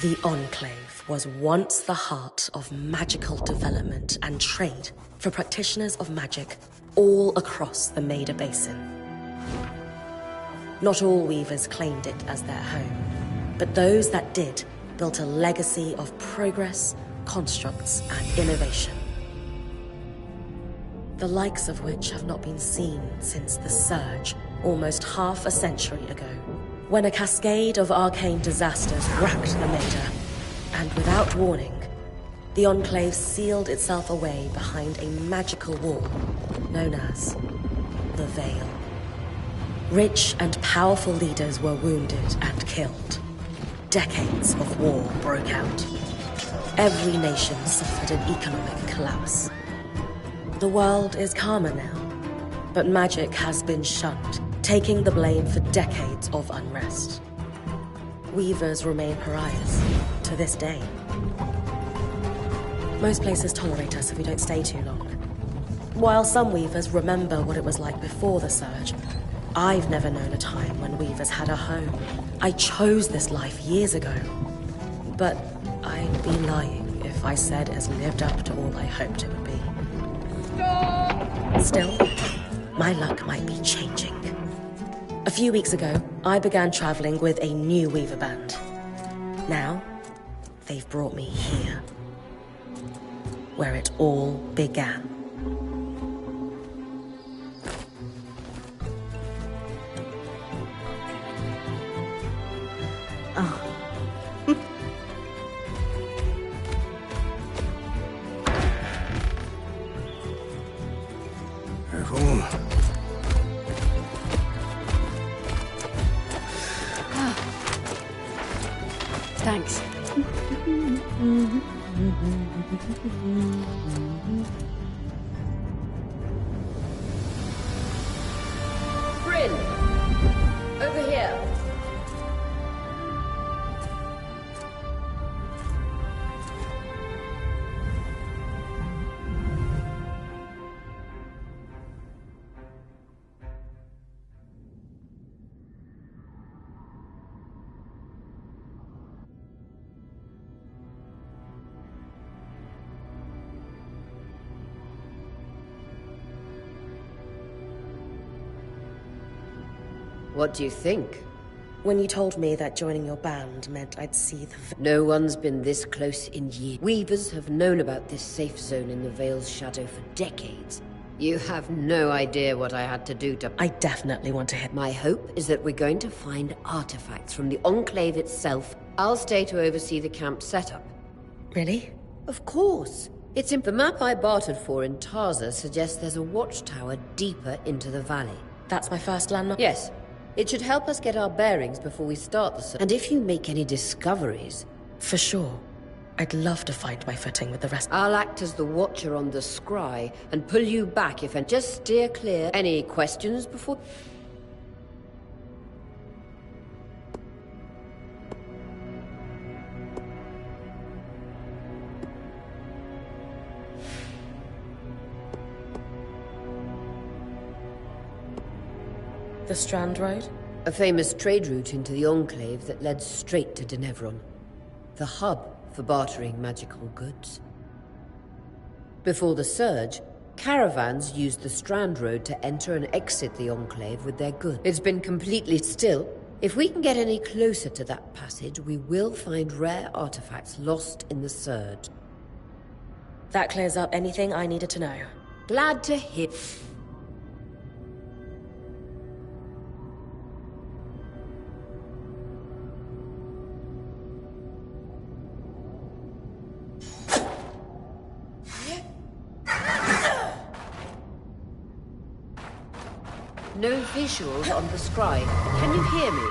The Enclave was once the heart of magical development and trade for practitioners of magic all across the Maida Basin. Not all weavers claimed it as their home, but those that did built a legacy of progress, constructs, and innovation. The likes of which have not been seen since the Surge, almost half a century ago, when a cascade of arcane disasters racked the Maida, and without warning, the Enclave sealed itself away behind a magical wall known as the Veil. Rich and powerful leaders were wounded and killed. Decades of war broke out. Every nation suffered an economic collapse. The world is calmer now, but magic has been shunned, taking the blame for decades of unrest. Weavers remain pariahs, to this day. Most places tolerate us if we don't stay too long. While some weavers remember what it was like before the Surge, I've never known a time when weavers had a home. I chose this life years ago. But I'd be lying if I said it's lived up to all I hoped it would be. Still, my luck might be changing. A few weeks ago, I began traveling with a new weaver band. Now, they've brought me here, where it all began. Oh. Thanks. Bryn! Over here! What do you think? When you told me that joining your band meant I'd see the... No one's been this close in years. Weavers have known about this safe zone in the Veil's shadow for decades. You have no idea what I had to do to... I definitely want to hit... My hope is that we're going to find artifacts from the Enclave itself. I'll stay to oversee the camp setup. Really? Of course. It's in the map I bartered for in Tarza suggests there's a watchtower deeper into the valley. That's my first landmark? Yes. It should help us get our bearings before we start the search. And if you make any discoveries... For sure. I'd love to find my footing with the rest. I'll act as the watcher on the scry and pull you back if... And just steer clear. Any questions before... The Strand Road? A famous trade route into the Enclave that led straight to Denevron. The hub for bartering magical goods. Before the Surge, caravans used the Strand Road to enter and exit the Enclave with their goods. It's been completely still. If we can get any closer to that passage, we will find rare artifacts lost in the Surge. That clears up anything I needed to know. Glad to hear. No visuals on the scry. Can you hear me?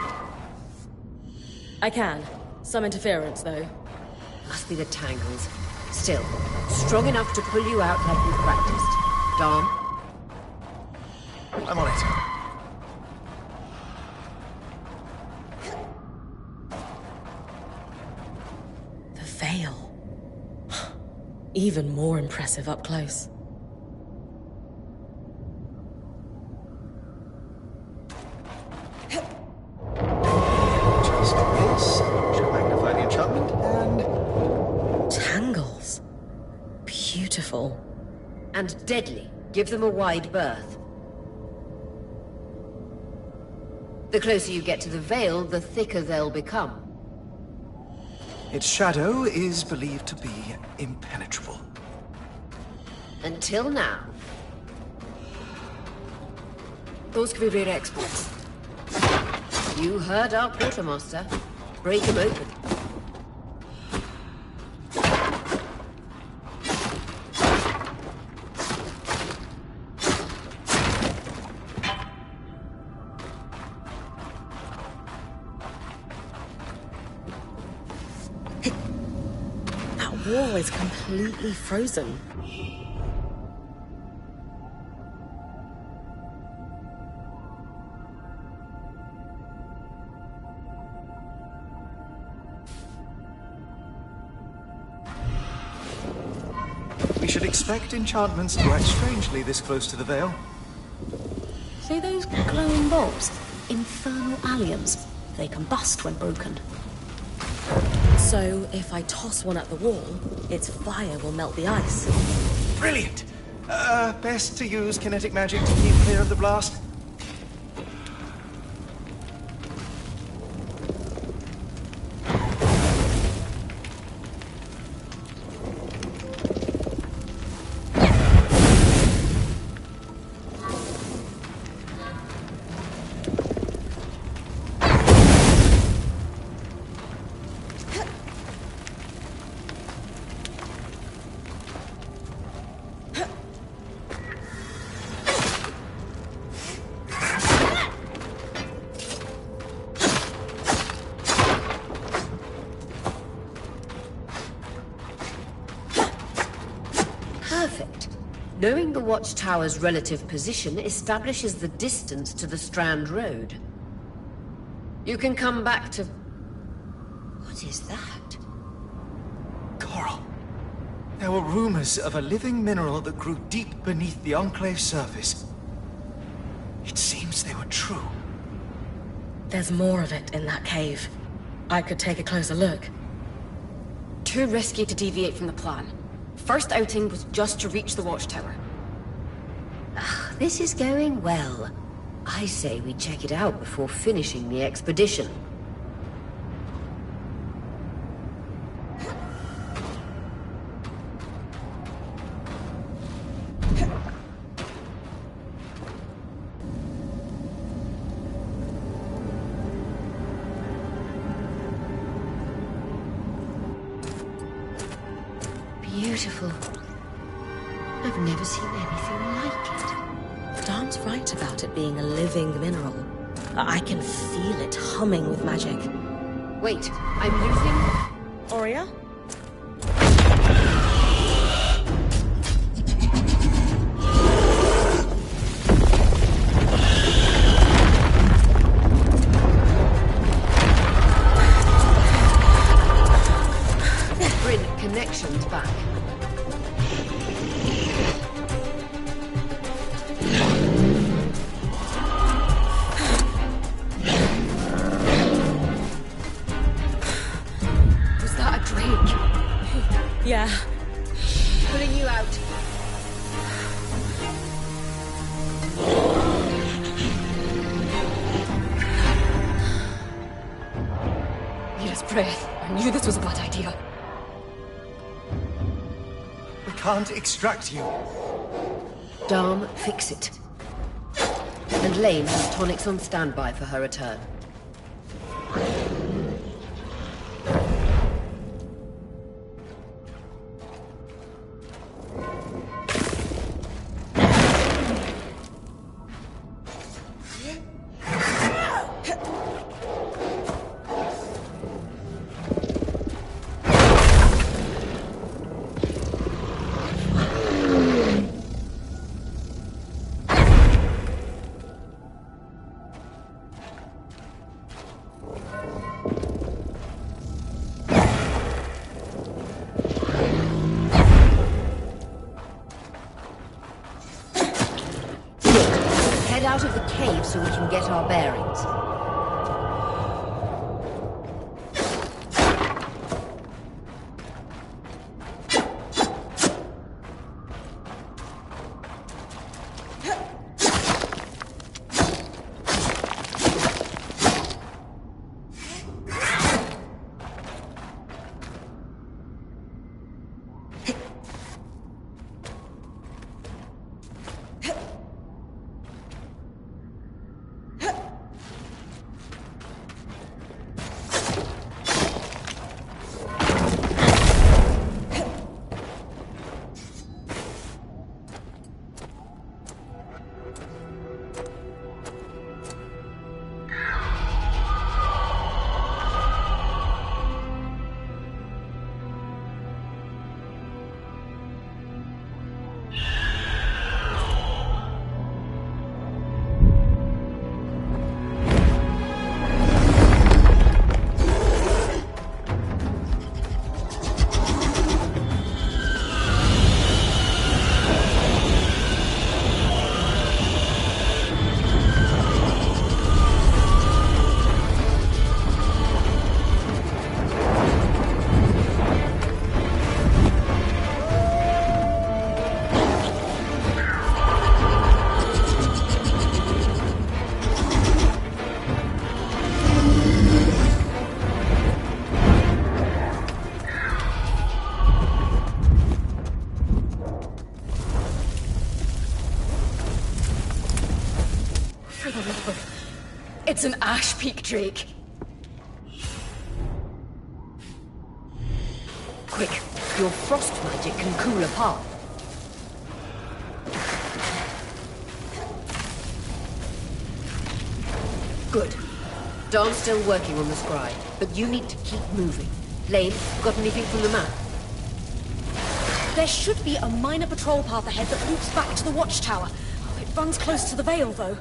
I can. Some interference, though. Must be the tangles. Still, strong enough to pull you out like we practiced. Dom? I'm on it. The Veil. Even more impressive up close. Just this. Should magnify the enchantment. powerful. And deadly. Give them a wide berth. The closer you get to the Veil, the thicker they'll become. Its shadow is believed to be impenetrable. Until now. Those could be rare exports. You heard our quartermaster. Break him open. That wall is completely frozen. We should expect enchantments to act strangely this close to the Veil. See those glowing bulbs? Infernal alliums. They combust when broken. So, if I toss one at the wall, its fire will melt the ice. Brilliant! Best to use kinetic magic to keep clear of the blast. Perfect. Knowing the watchtower's relative position establishes the distance to the Strand Road. You can come back to... What is that? Coral. There were rumors of a living mineral that grew deep beneath the Enclave's surface. It seems they were true. There's more of it in that cave. I could take a closer look. Too risky to deviate from the plan. First outing was just to reach the watchtower. This is going well. I say we check it out before finishing the expedition. Beautiful. I've never seen anything like it. Dan's right about it being a living mineral. I can feel it humming with magic. Wait, I'm losing... Aurea? Bring connections back. Was that a drake? Yeah. Pulling you out. Mira's breath. I knew this was a bad idea. We can't extract you. Dom, fix it. And Lane has tonics on standby for her return. Head out of the cave so we can get our bearings. It's an Ash Peak Drake. Quick, your frost magic can cool a path. Good. Darn's still working on the scry, but you need to keep moving. Lane, got anything from the map? There should be a minor patrol path ahead that loops back to the watchtower. It runs close to the Vale, though.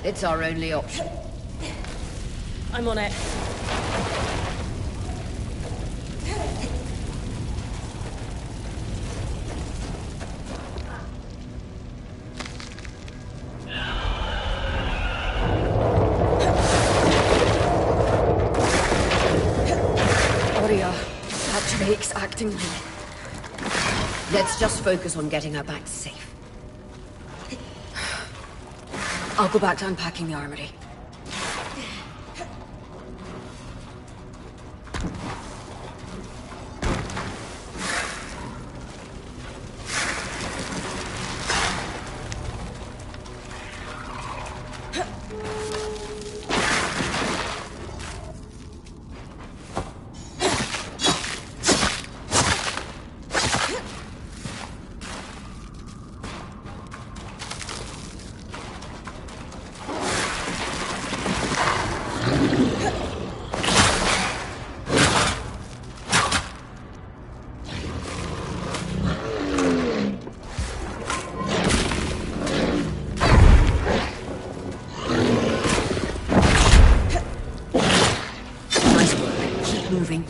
It's our only option. I'm on it. That Drake's acting like... Let's just focus on getting her back safe. I'll go back to unpacking the armory. Moving.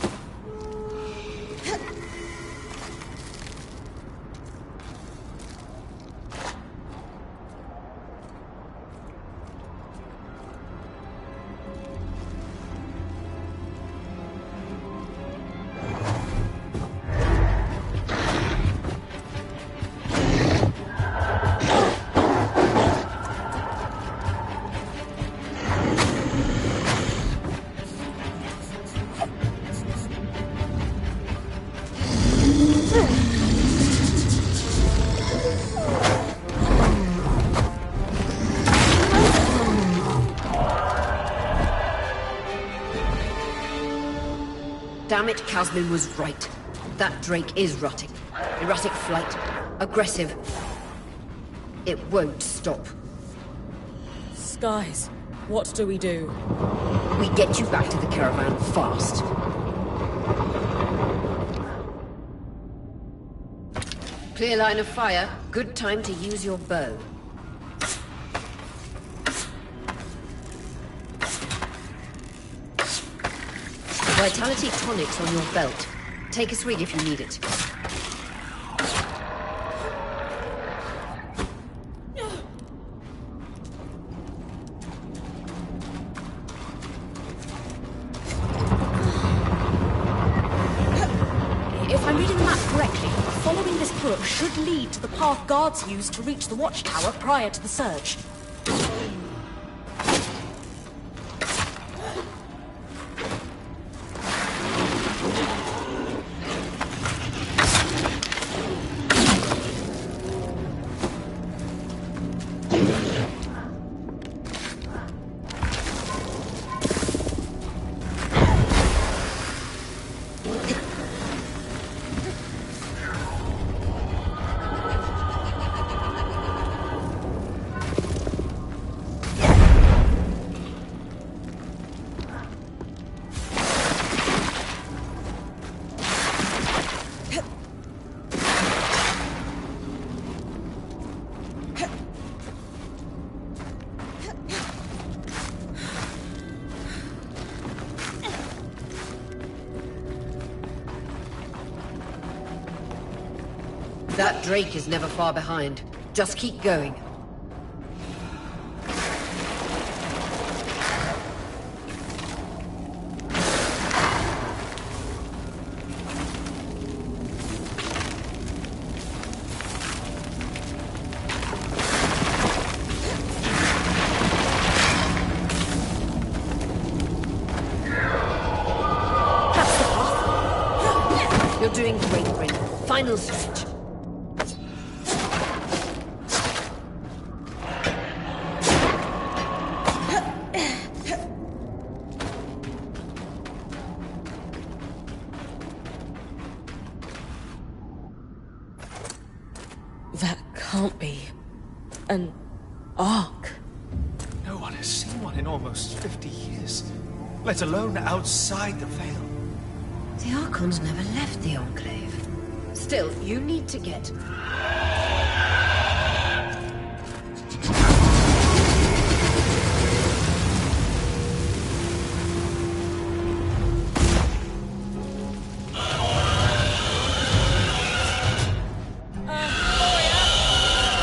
Damn it, Casmin was right. That Drake is rutting. Erratic flight. Aggressive. It won't stop. Skies, what do we do? We get you back to the caravan fast. Clear line of fire. Good time to use your bow. Vitality tonics on your belt. Take a swig if you need it. If I'm reading the map correctly, following this brook should lead to the path guards used to reach the watchtower prior to the surge. That Drake is never far behind. Just keep going. That's the path. You're doing great, Ring. Final stretch. That can't be an Ark. No one has seen one in almost 50 years, let alone outside the Veil. The Archons never left the Enclave. Still, you need to get...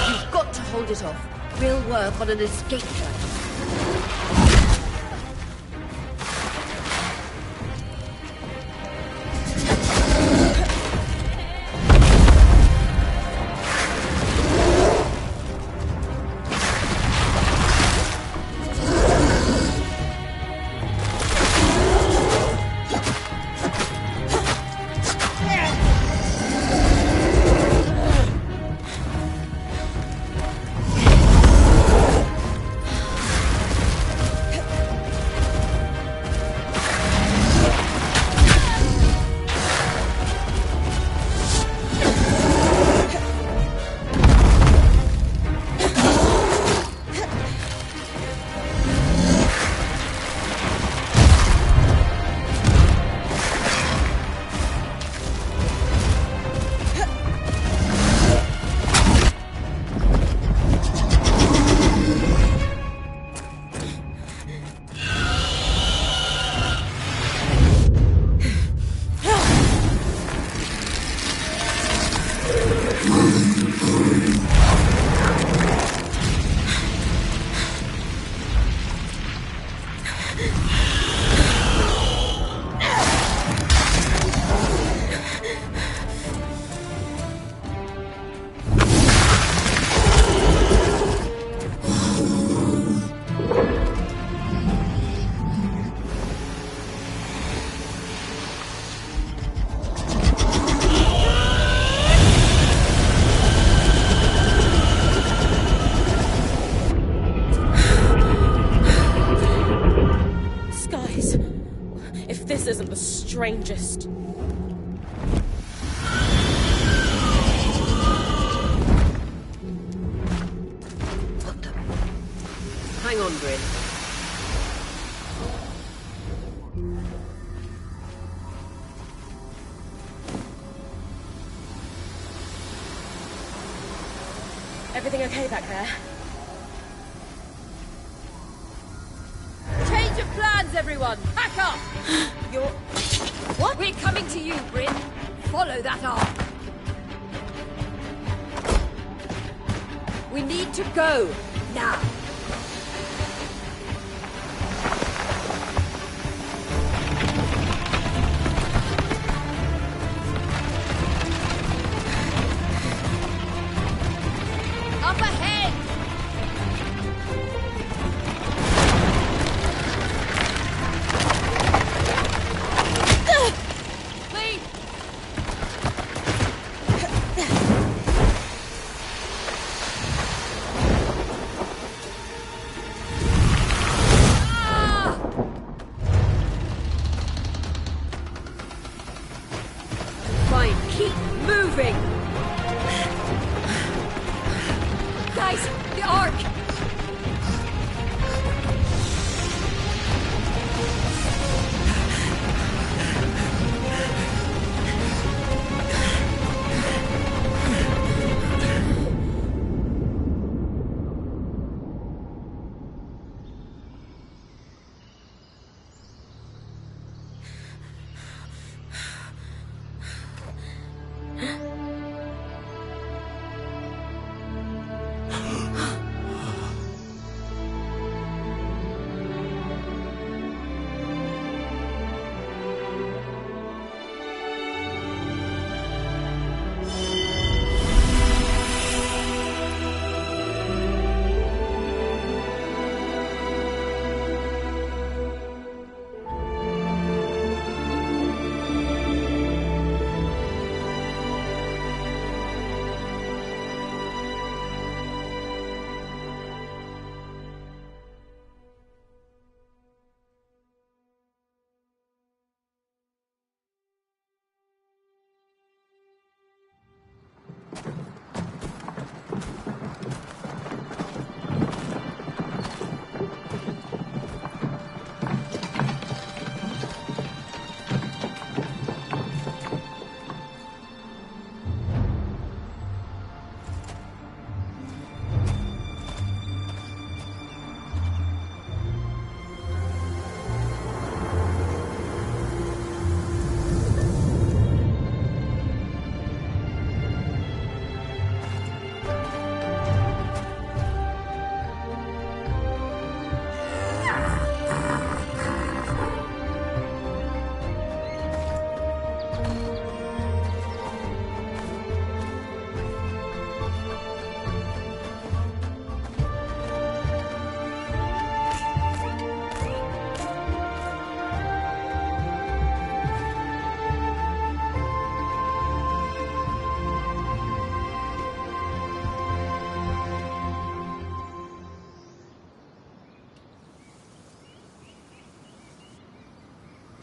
You've got to hold it off. We'll work on an escape plan. Strangest. What the... Hang on, Bryn. Everything okay back there? Change of plans, everyone! Pack up! You're... What? We're coming to you, Bryn. Follow that arc. We need to go. Now. Up ahead! Keep moving! Guys, the Ark!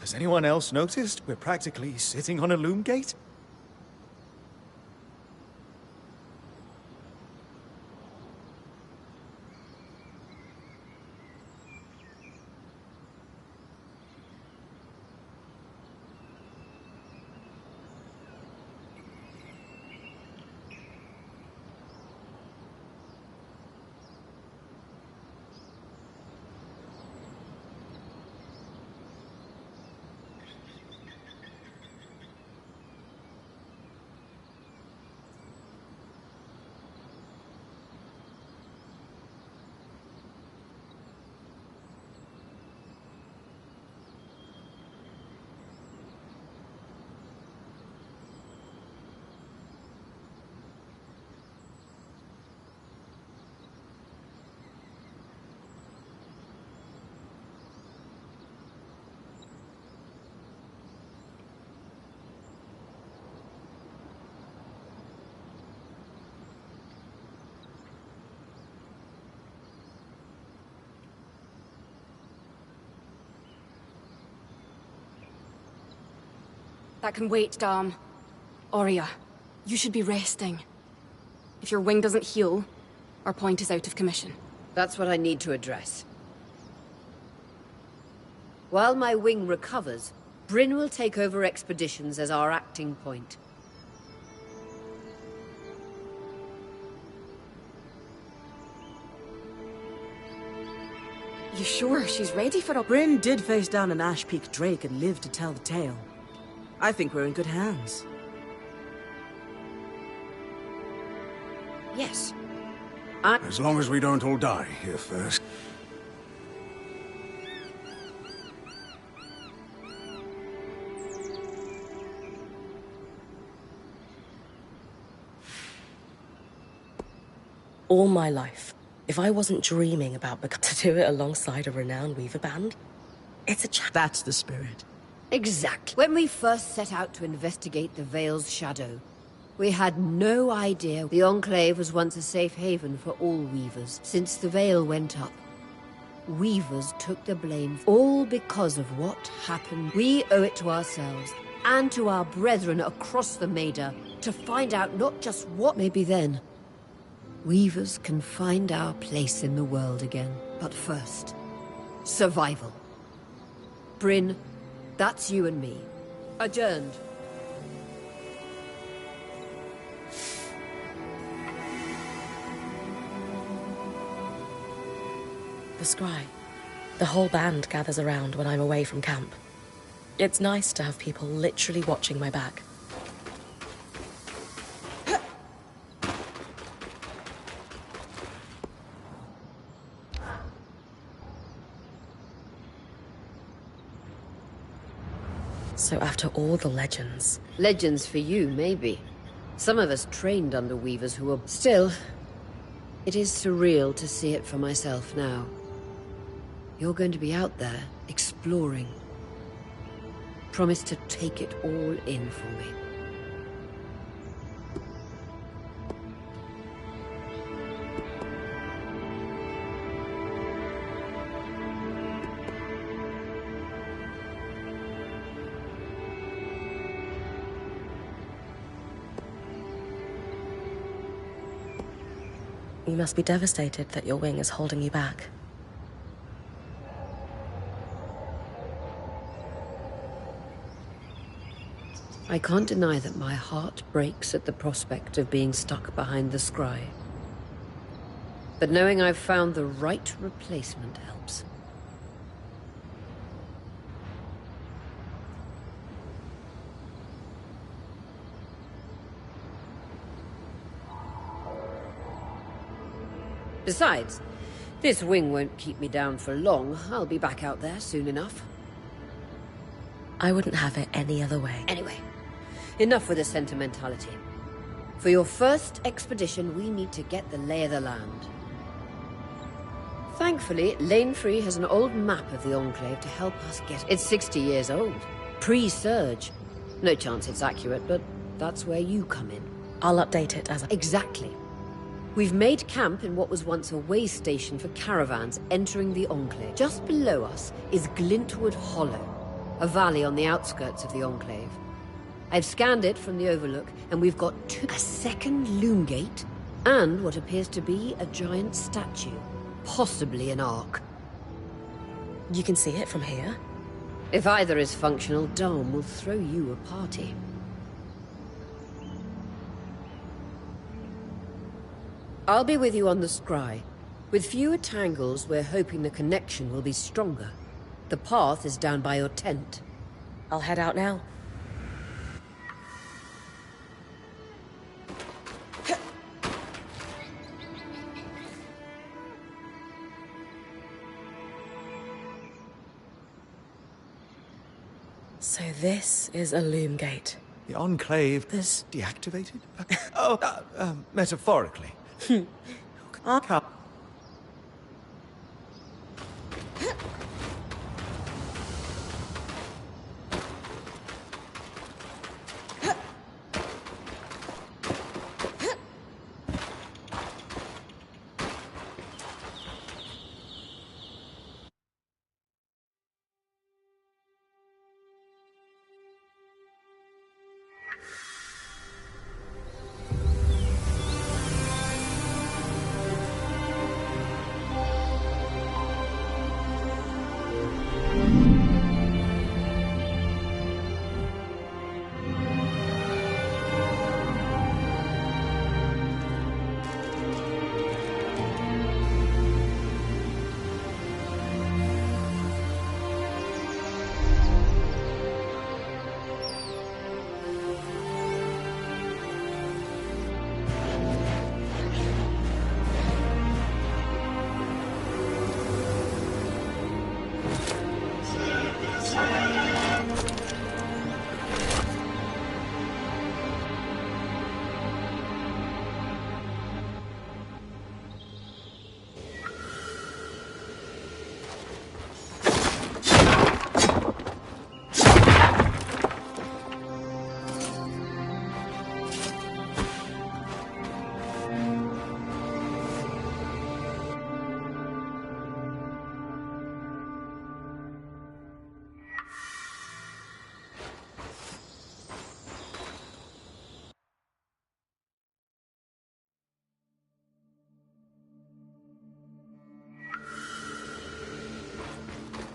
Has anyone else noticed we're practically sitting on a loom gate? That can wait, Dom. Aurea, you should be resting. If your wing doesn't heal, our point is out of commission. That's what I need to address. While my wing recovers, Bryn will take over expeditions as our acting point. You sure she's ready for a... Bryn did face down an Ash Peak Drake and lived to tell the tale. I think we're in good hands. Yes. As long as we don't all die here first. All my life, if I wasn't dreaming about to do it alongside a renowned weaver band, it's a That's the spirit. Exactly. When we first set out to investigate the Veil's shadow, we had no idea the Enclave was once a safe haven for all Weavers. Since the Veil went up, Weavers took the blame, all because of what happened. We owe it to ourselves, and to our brethren across the Maida, to find out not just what. Maybe then, Weavers can find our place in the world again. But first, survival. Bryn, that's you and me. Adjourned. The scry. The whole band gathers around when I'm away from camp. It's nice to have people literally watching my back. So after all the legends... Legends for you, maybe. Some of us trained under Weavers who were... Still, it is surreal to see it for myself now. You're going to be out there, exploring. Promise to take it all in for me. You must be devastated that your wing is holding you back. I can't deny that my heart breaks at the prospect of being stuck behind the scry. But knowing I've found the right replacement helps. Besides, this wing won't keep me down for long. I'll be back out there soon enough. I wouldn't have it any other way. Anyway, enough with the sentimentality. For your first expedition, we need to get the lay of the land. Thankfully, Lane Free has an old map of the Enclave to help us get... It's 60 years old. Pre-Surge. No chance it's accurate, but that's where you come in. I'll update it as I... Exactly. We've made camp in what was once a way station for caravans entering the Enclave. Just below us is Glintwood Hollow, a valley on the outskirts of the Enclave. I've scanned it from the Overlook, and we've got a second loom gate, and what appears to be a giant statue. Possibly an ark. You can see it from here? If either is functional, Dom will throw you a party. I'll be with you on the scry. With fewer tangles, we're hoping the connection will be stronger. The path is down by your tent. I'll head out now. So this is a loom gate. The Enclave is deactivated? Metaphorically. Come.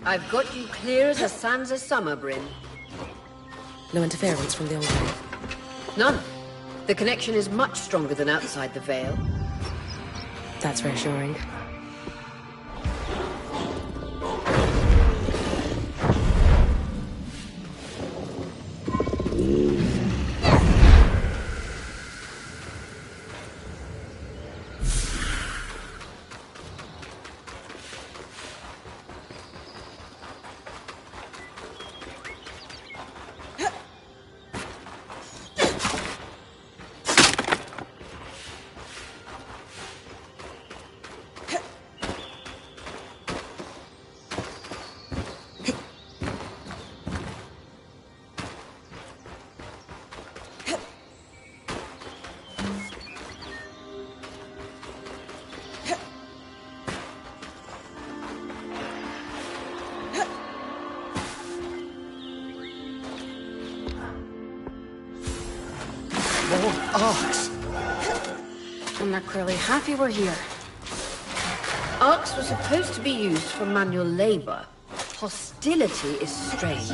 I've got you clear as the sands of summer, Bryn. No interference from the Enclave. None. The connection is much stronger than outside the Veil. That's reassuring. Arcs! And they're clearly happy we're here. Arcs were supposed to be used for manual labor. Hostility is strange.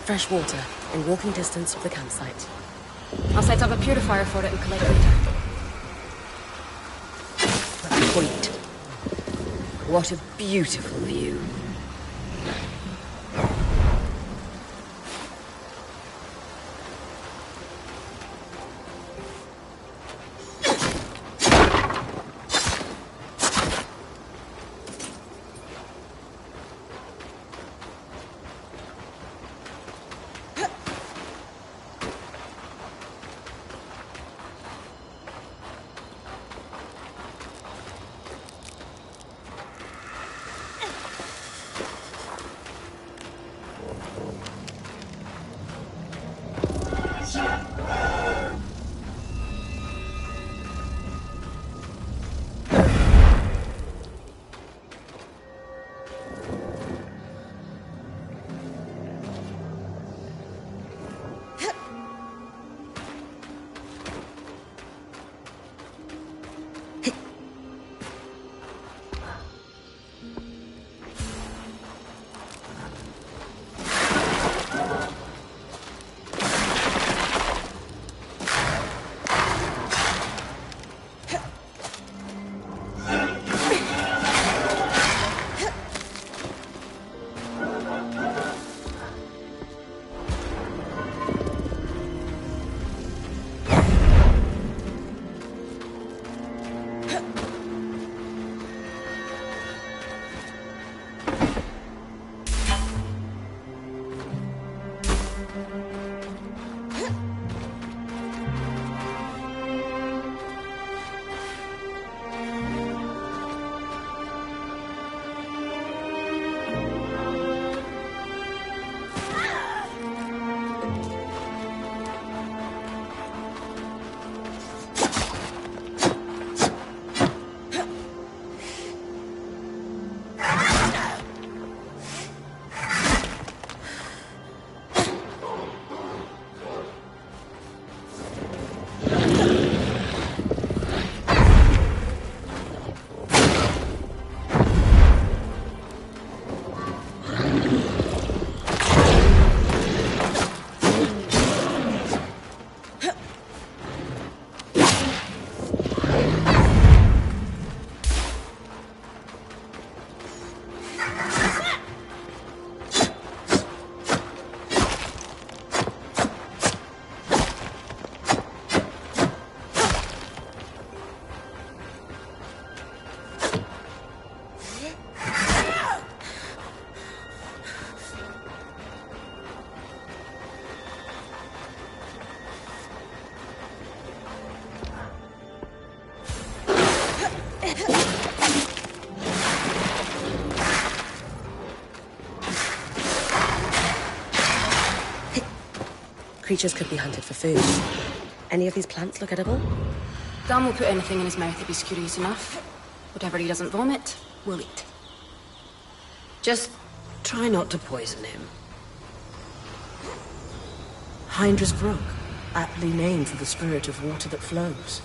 Fresh water, in walking distance of the campsite. I'll set up a purifier for it and collect later. Point. What a beautiful view. Creatures could be hunted for food. Any of these plants look edible? Dan will put anything in his mouth if he's curious enough. Whatever he doesn't vomit, we'll eat. Just try not to poison him. Hyndra's Brook, aptly named for the spirit of water that flows.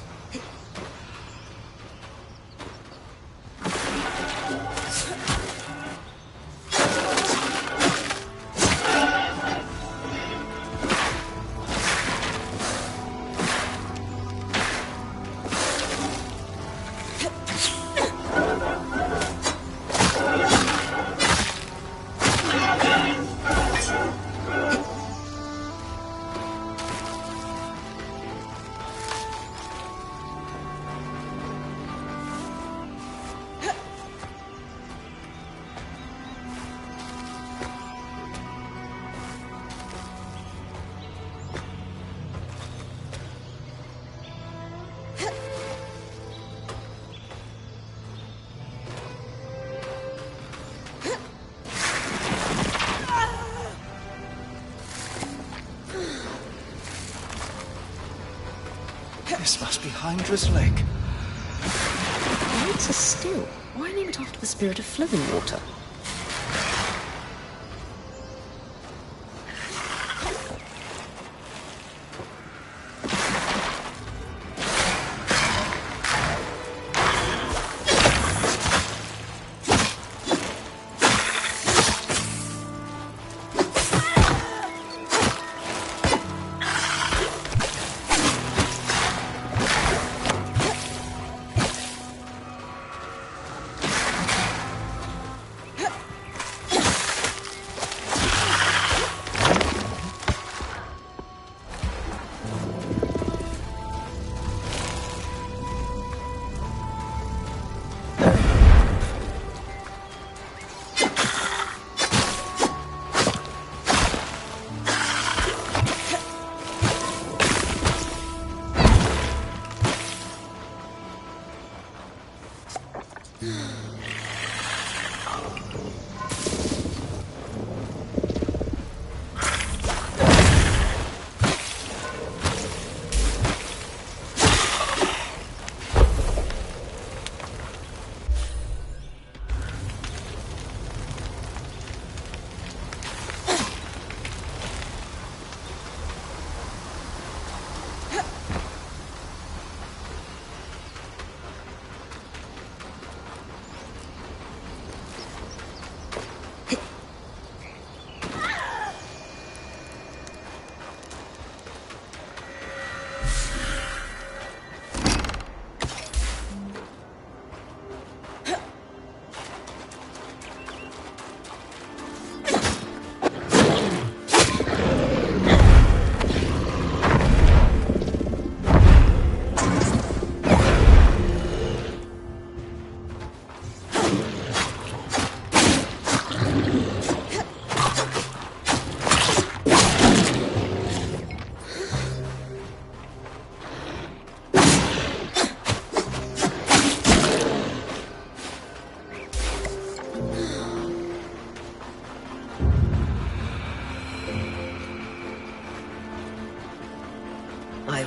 This must be Hyndra's lake. Lights are still. Why name it after the spirit of flowing water?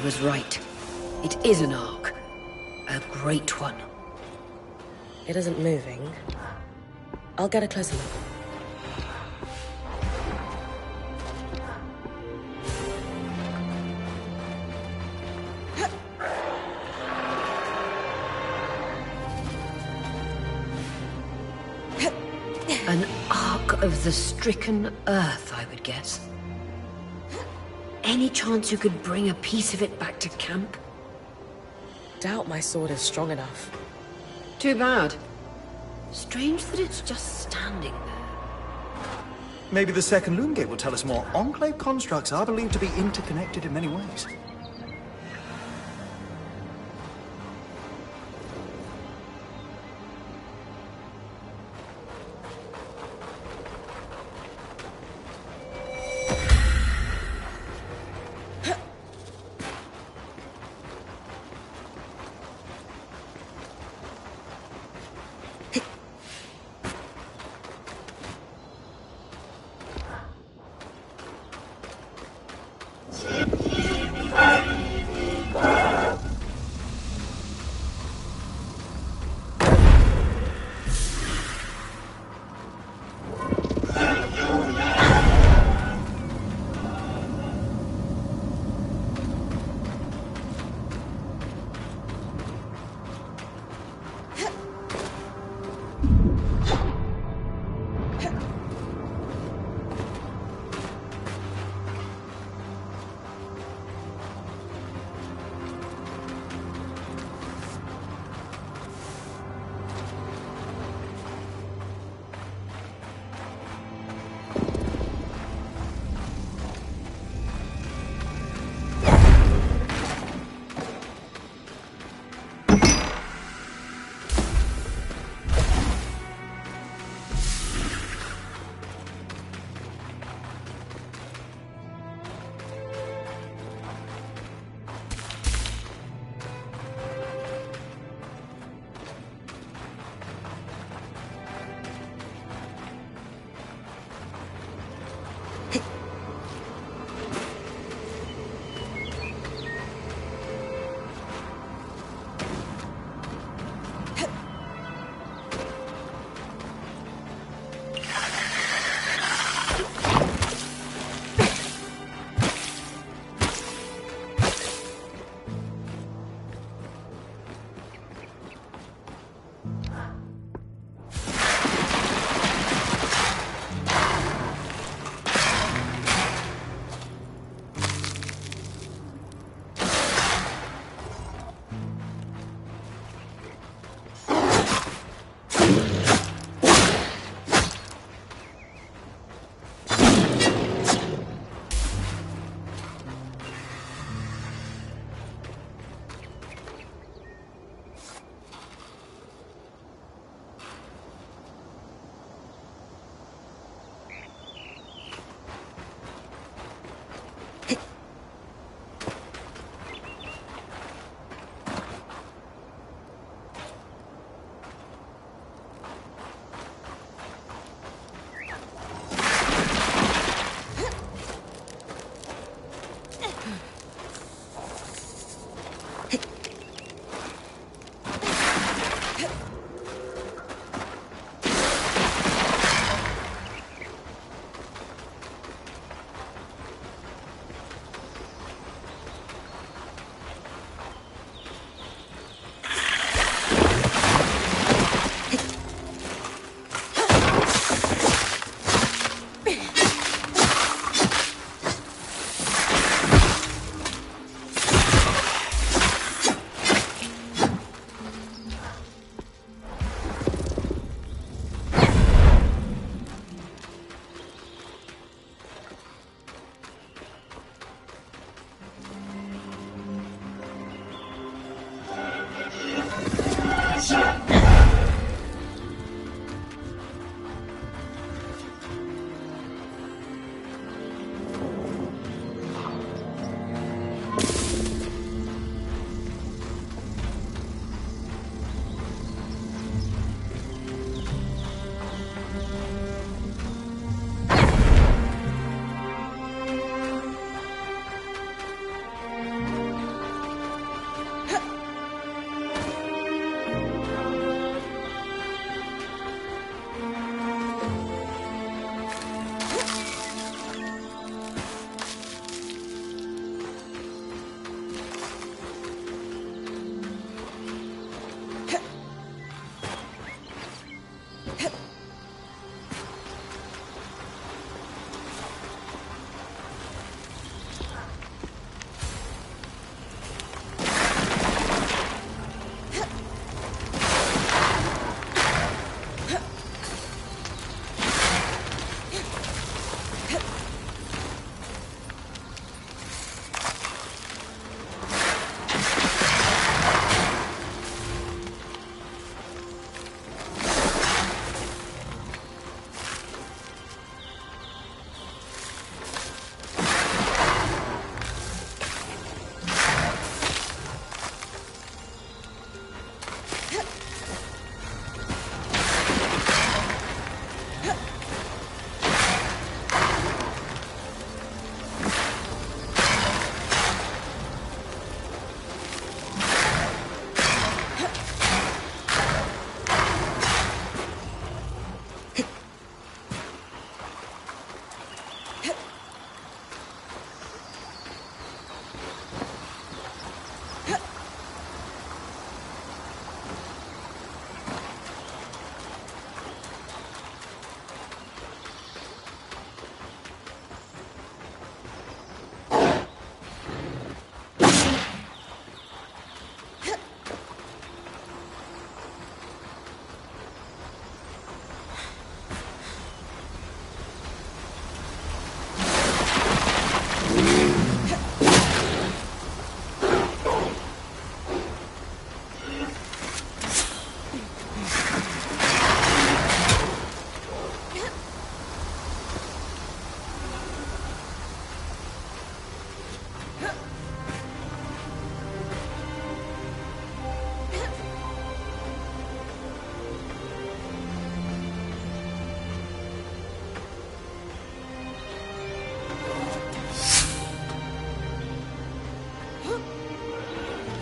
I was right. It is an ark. A great one. It isn't moving. I'll get a closer look. An ark of the stricken earth, I would guess. Any chance you could bring a piece of it back to camp? Doubt my sword is strong enough. Too bad. Strange that it's just standing there. Maybe the second loom gate will tell us more. Enclave constructs are believed to be interconnected in many ways.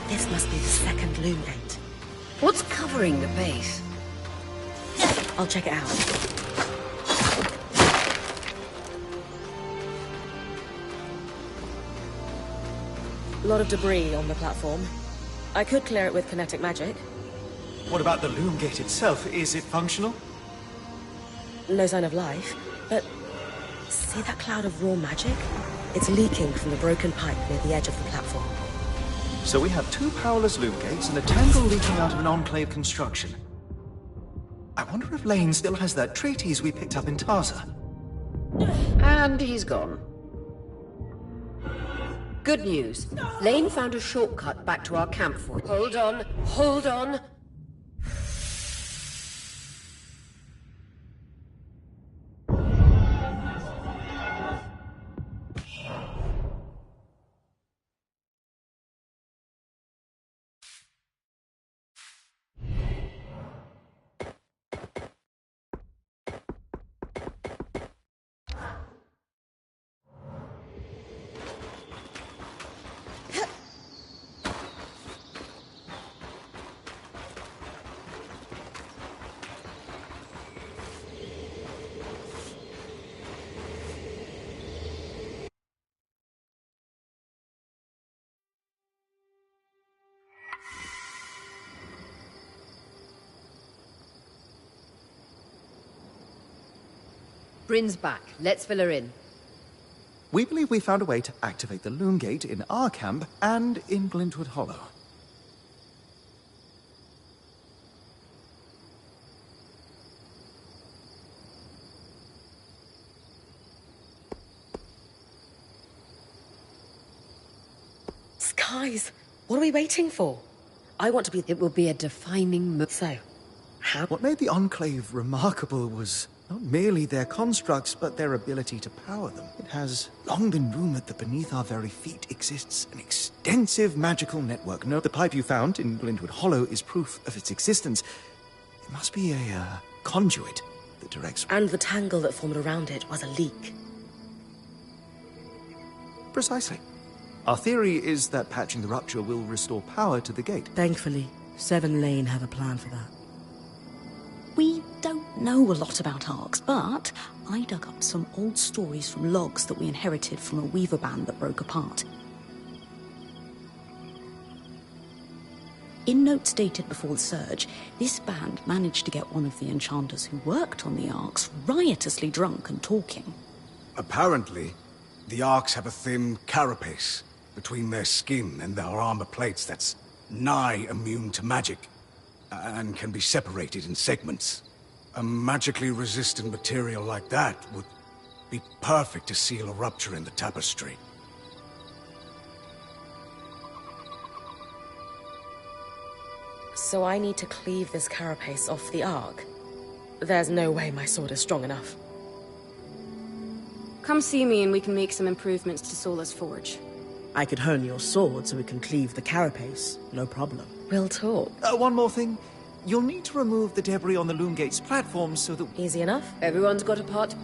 This must be the second loom gate. What's covering the base? I'll check it out. A lot of debris on the platform. I could clear it with kinetic magic. What about the loom gate itself? Is it functional? No sign of life, but see that cloud of raw magic? It's leaking from the broken pipe near the edge of the platform. So we have two powerless loom gates and a tangle leaking out of an Enclave construction. I wonder if Lane still has that treatise we picked up in Tarza. And he's gone. Good news. Lane found a shortcut back to our camp fort. Hold on, hold on. Bryn's back. Let's fill her in. We believe we found a way to activate the loom gate in our camp and in Glintwood Hollow. Skies! What are we waiting for? I want to be... It will be a defining moment. So, how... What made the Enclave remarkable was not merely their constructs, but their ability to power them. It has long been rumored that beneath our very feet exists an extensive magical network. No, the pipe you found in Glintwood Hollow is proof of its existence. It must be a conduit that directs... And the tangle that formed around it was a leak. Precisely. Our theory is that patching the rupture will restore power to the gate. Thankfully, Seven Lane have a plan for that. We don't know a lot about arcs, but I dug up some old stories from logs that we inherited from a weaver band that broke apart. In notes dated before the Surge, this band managed to get one of the enchanters who worked on the arcs riotously drunk and talking. Apparently, the arcs have a thin carapace between their skin and their armor plates that's nigh immune to magic, and can be separated in segments. A magically resistant material like that would be perfect to seal a rupture in the tapestry. So I need to cleave this carapace off the arc. There's no way my sword is strong enough. Come see me and we can make some improvements to Sola's forge. I could hone your sword so we can cleave the carapace, no problem. We'll talk. One more thing. You'll need to remove the debris on the loom gate's platform so that... Easy enough? Everyone's got a part.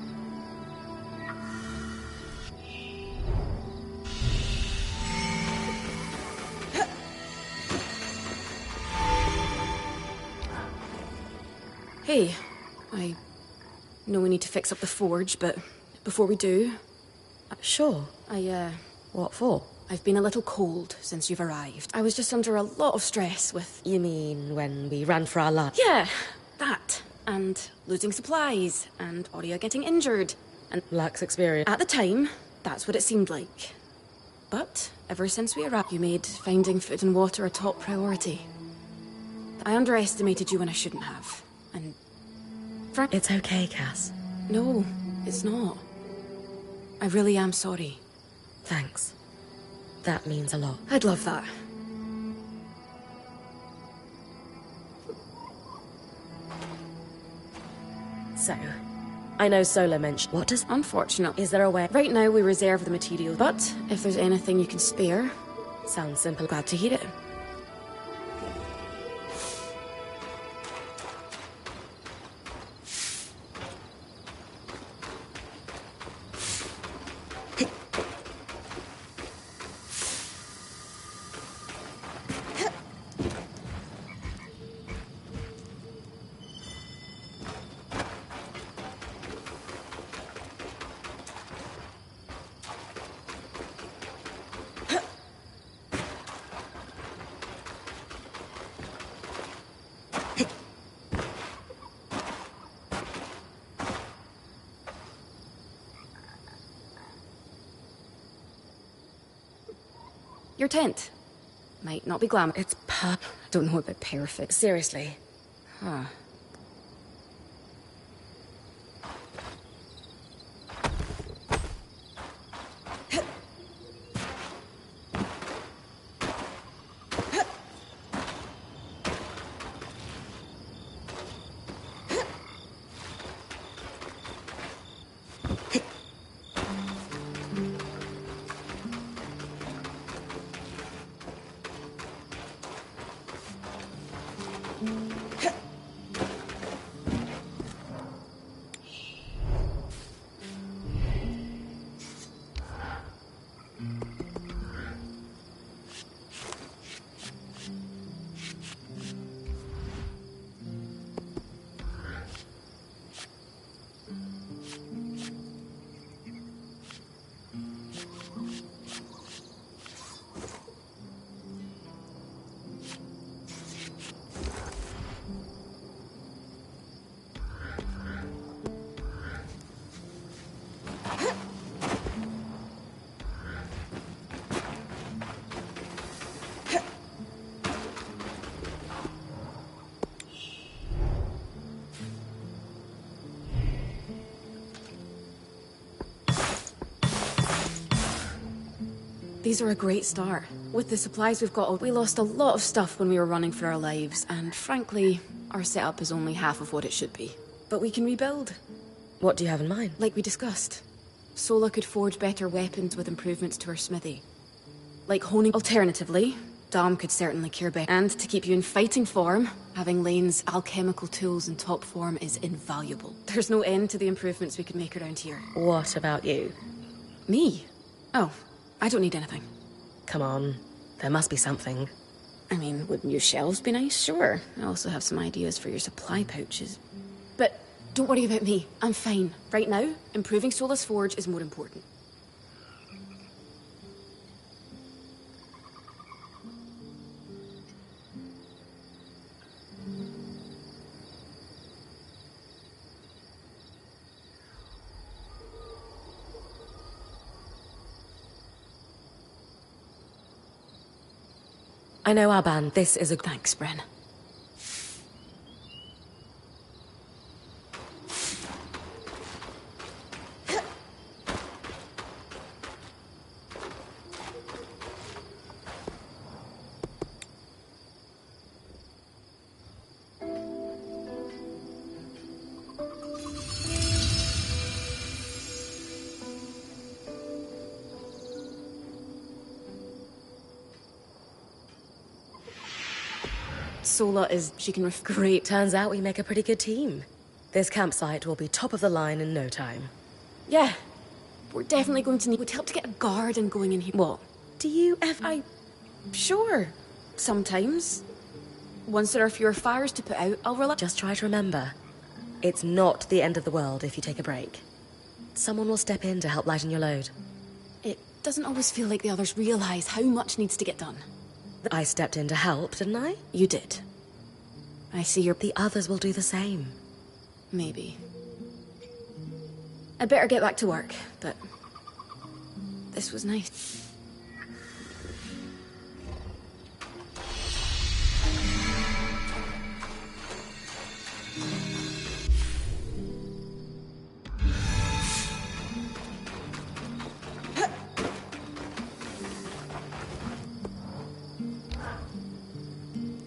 Hey, I know we need to fix up the forge, but before we do, Sure. What for? I've been a little cold since you've arrived. I was just under a lot of stress with... You mean when we ran for our lives? Yeah, that. And losing supplies, and Aurea getting injured, and... Lacks experience. At the time, that's what it seemed like. But ever since we arrived, you made finding food and water a top priority. I underestimated you when I shouldn't have. And... It's okay, Cass. No, it's not. I really am sorry. Thanks. That means a lot. I'd love that. So, I know Sola mentioned... What does... Unfortunate. Is there a way... Right now we reserve the material, but if there's anything you can spare... Sounds simple. Glad to hear it. Your tent. Might not be glamorous. It's Don't know about perfect. Seriously. Huh. These are a great start. With the supplies we've got, we lost a lot of stuff when we were running for our lives, and frankly, our setup is only half of what it should be. But we can rebuild. What do you have in mind? Like we discussed. Sola could forge better weapons with improvements to her smithy. Like honing... Alternatively, Dom could certainly cure better. And to keep you in fighting form, having Lane's alchemical tools in top form is invaluable. There's no end to the improvements we could make around here. What about you? Me? Oh, I don't need anything. Come on. There must be something. I mean, would new shelves be nice? Sure. I also have some ideas for your supply pouches. But don't worry about me. I'm fine. Right now, improving Sola's forge is more important. I know our band. This is a... Thanks, Bren. Sola is... she can Great. Turns out we make a pretty good team. This campsite will be top of the line in no time. Yeah. We're definitely going to need... Would help to get a garden going in here. What? Do you ever... Sure. Sometimes. Once there are fewer fires to put out, I'll relax. Just try to remember. It's not the end of the world if you take a break. Someone will step in to help lighten your load. It doesn't always feel like the others realize how much needs to get done. I stepped in to help, didn't I? You did. I see you're... The others will do the same. Maybe. I'd better get back to work, but... this was nice.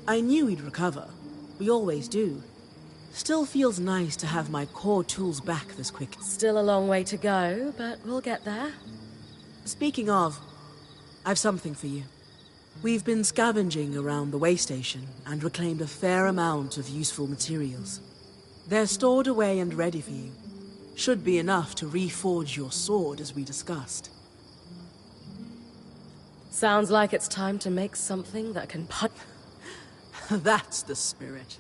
I knew he'd recover. We always do. Still feels nice to have my core tools back this quick. Still a long way to go, but we'll get there. Speaking of, I've something for you. We've been scavenging around the way station and reclaimed a fair amount of useful materials. They're stored away and ready for you. Should be enough to reforge your sword as we discussed. Sounds like it's time to make something that can punch. That's the spirit.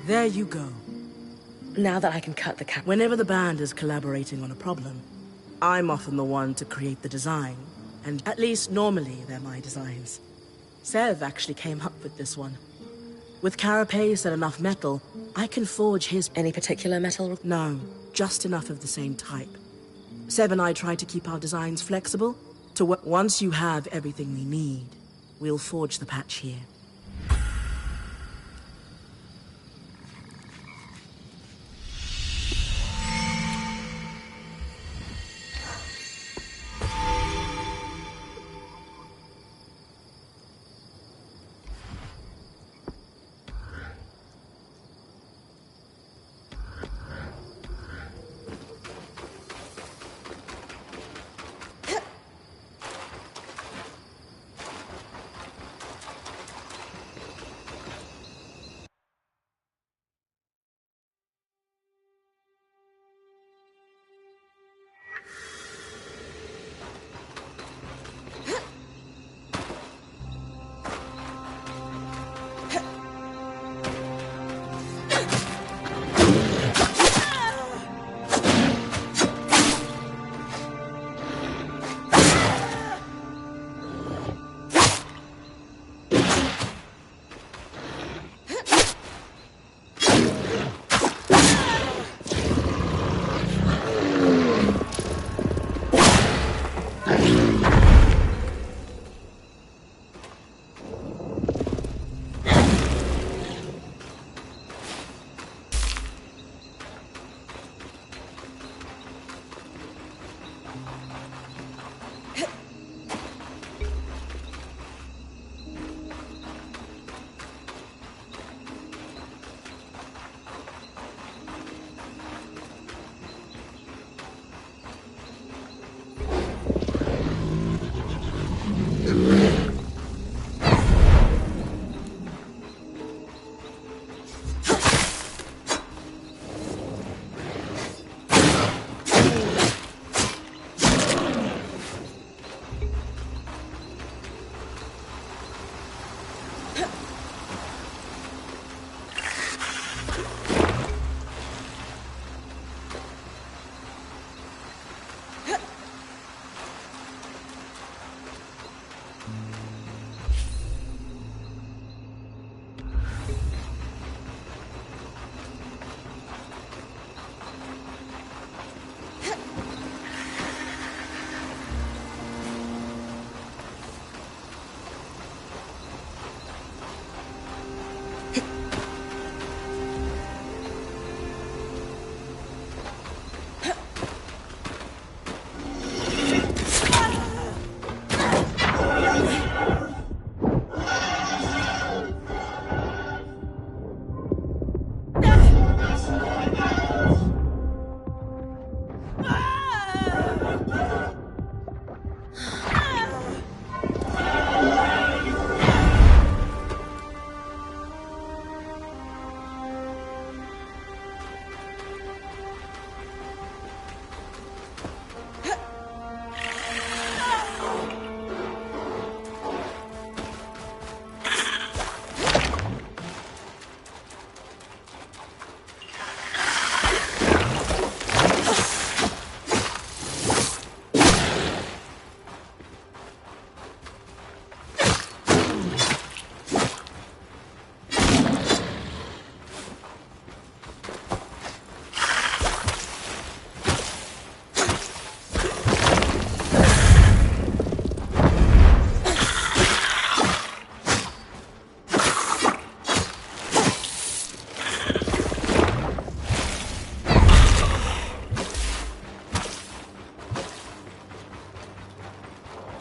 There you go. Now that I can cut the cap. Whenever the band is collaborating on a problem, I'm often the one to create the design. And at least normally they're my designs. Sev actually came up with this one. With carapace and enough metal, I can forge his... Any particular metal? No, just enough of the same type. Sev and I try to keep our designs flexible. Once you have everything we need, we'll forge the patch here.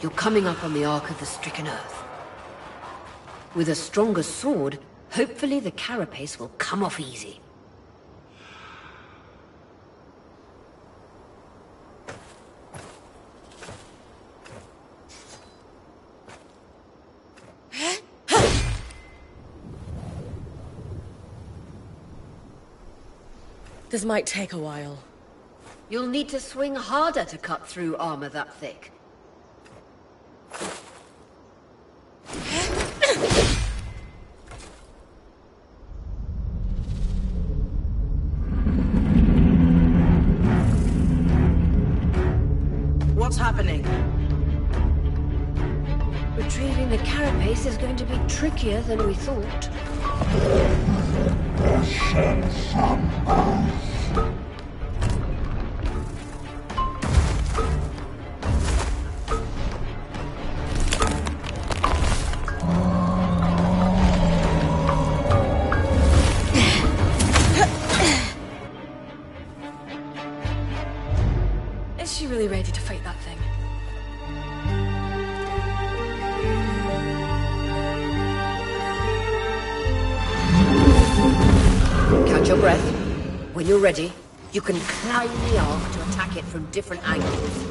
You're coming up on the Ark of the Stricken Earth. With a stronger sword, hopefully the carapace will come off easy. This might take a while. You'll need to swing harder to cut through armor that thick. What's happening? Retrieving the carapace is going to be trickier than we thought. Is she really ready to fight that thing? Catch your breath. When you're ready, you can climb the arc to attack it from different angles.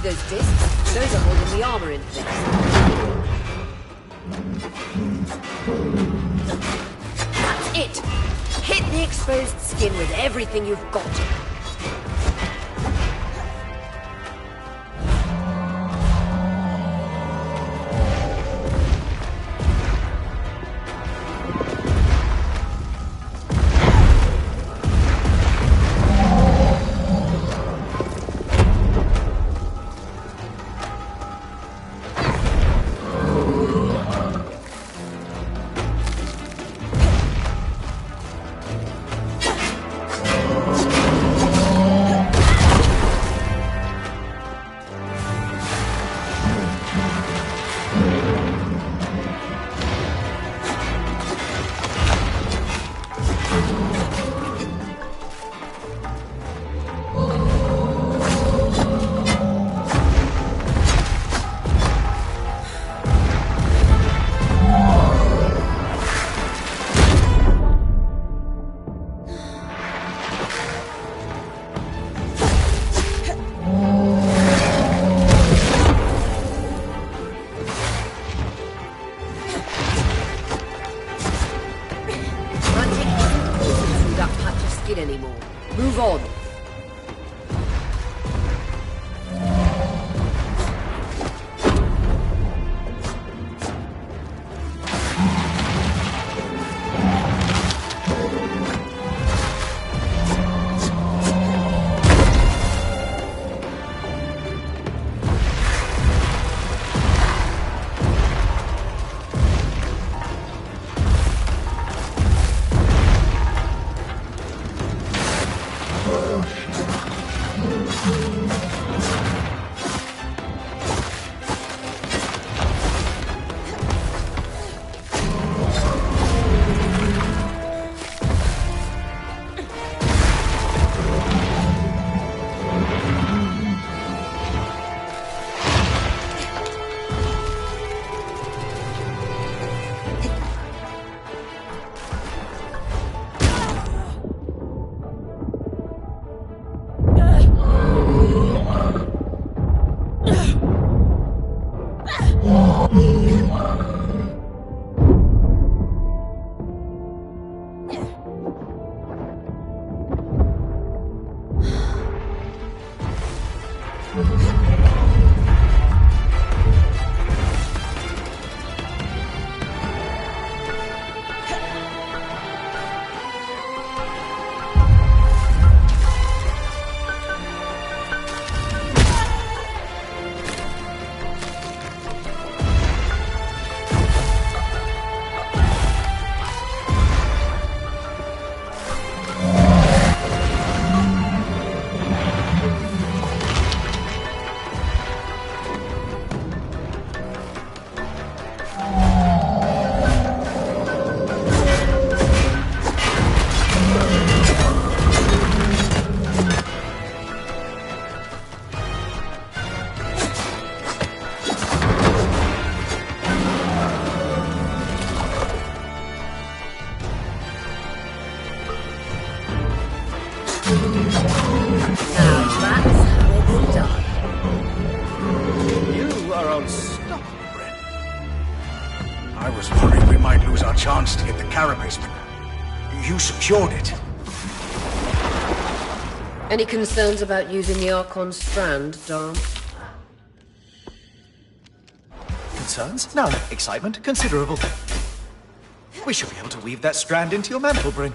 those discs. Those are holding the armor in place. That's it! Hit the exposed skin with everything you've got. You are unstoppable, Brent. I was worried we might lose our chance to get the carapace, but you secured it. Any concerns about using the Archon Strand, Dom? Concerns? None. Excitement? Considerable. We should be able to weave that strand into your mantle, Bryn.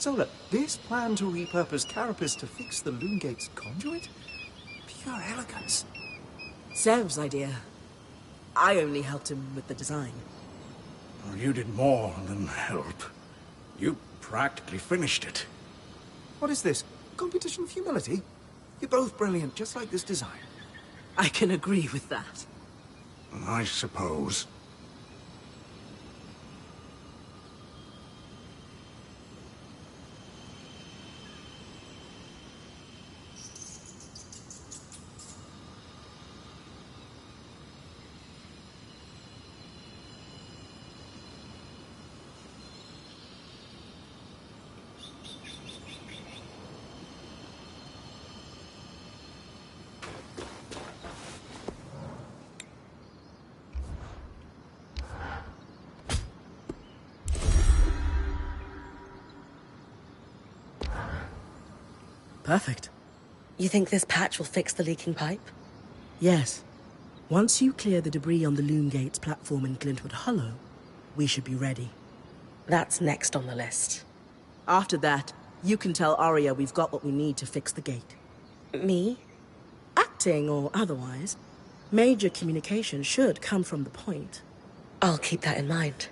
Solar, this plan to repurpose Carapace to fix the Loom Gate's conduit? Pure elegance. Sev's idea. I only helped him with the design. Well, you did more than help. You practically finished it. What is this? Competition of humility? You're both brilliant, just like this design. I can agree with that. I suppose. Perfect. You think this patch will fix the leaking pipe? Yes. Once you clear the debris on the Loom Gates platform in Glintwood Hollow, we should be ready. That's next on the list. After that, you can tell Arya we've got what we need to fix the gate. Me? Acting or otherwise, major communication should come from the point. I'll keep that in mind.